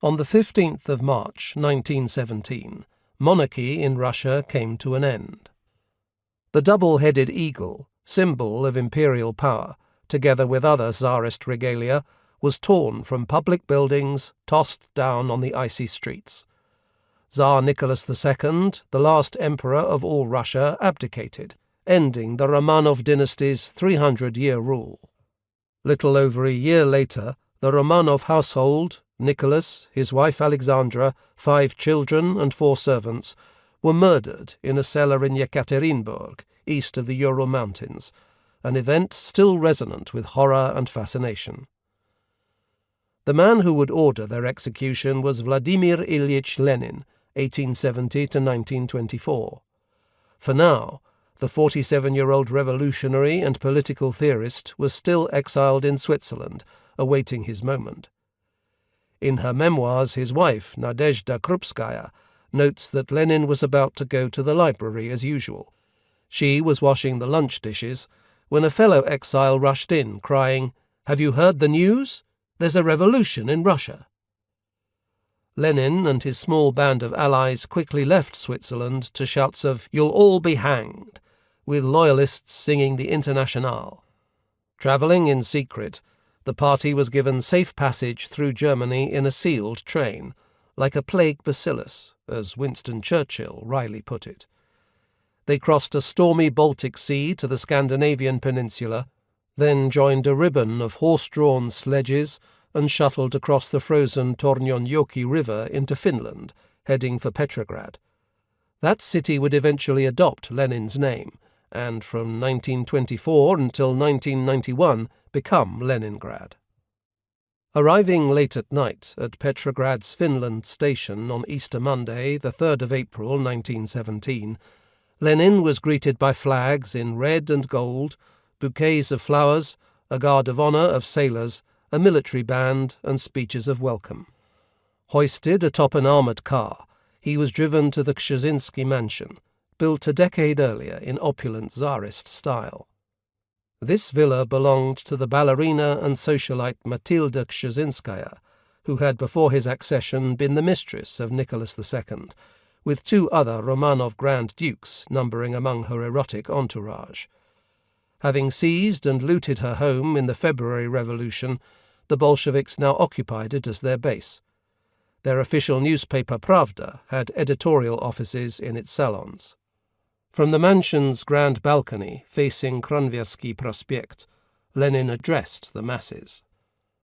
On the 15th of March 1917, monarchy in Russia came to an end. The double-headed eagle, symbol of imperial power, together with other Tsarist regalia, was torn from public buildings, tossed down on the icy streets. Tsar Nicholas II, the last emperor of all Russia, abdicated, ending the Romanov dynasty's 300-year rule. Little over a year later, the Romanov household, Nicholas, his wife Alexandra, 5 children and 4 servants, were murdered in a cellar in Yekaterinburg, east of the Ural Mountains, an event still resonant with horror and fascination. The man who would order their execution was Vladimir Ilyich Lenin, 1870 to 1924. For now, the 47-year-old revolutionary and political theorist was still exiled in Switzerland, awaiting his moment. In her memoirs, his wife, Nadezhda Krupskaya, notes that Lenin was about to go to the library as usual. She was washing the lunch dishes when a fellow exile rushed in, crying, "Have you heard the news? There's a revolution in Russia." Lenin and his small band of allies quickly left Switzerland to shouts of "You'll all be hanged," with loyalists singing the Internationale. Travelling in secret, the party was given safe passage through Germany in a sealed train, like a plague bacillus, as Winston Churchill wryly put it. They crossed a stormy Baltic Sea to the Scandinavian peninsula, then joined a ribbon of horse-drawn sledges and shuttled across the frozen Tornionjoki River into Finland, heading for Petrograd. That city would eventually adopt Lenin's name, and from 1924 until 1991 become Leningrad. Arriving late at night at Petrograd's Finland station on Easter Monday, the 3rd of April 1917, Lenin was greeted by flags in red and gold, bouquets of flowers, a guard of honor of sailors, a military band, and speeches of welcome. Hoisted atop an armored car, he was driven to the Kshesinsky mansion, built a decade earlier in opulent Tsarist style. This villa belonged to the ballerina and socialite Matilda Kshesinsskaya, who had before his accession been the mistress of Nicholas II, with 2 other Romanov Grand Dukes numbering among her erotic entourage. Having seized and looted her home in the February Revolution, the Bolsheviks now occupied it as their base. Their official newspaper Pravda had editorial offices in its salons. From the mansion's grand balcony facing Kranversky Prospekt, Lenin addressed the masses.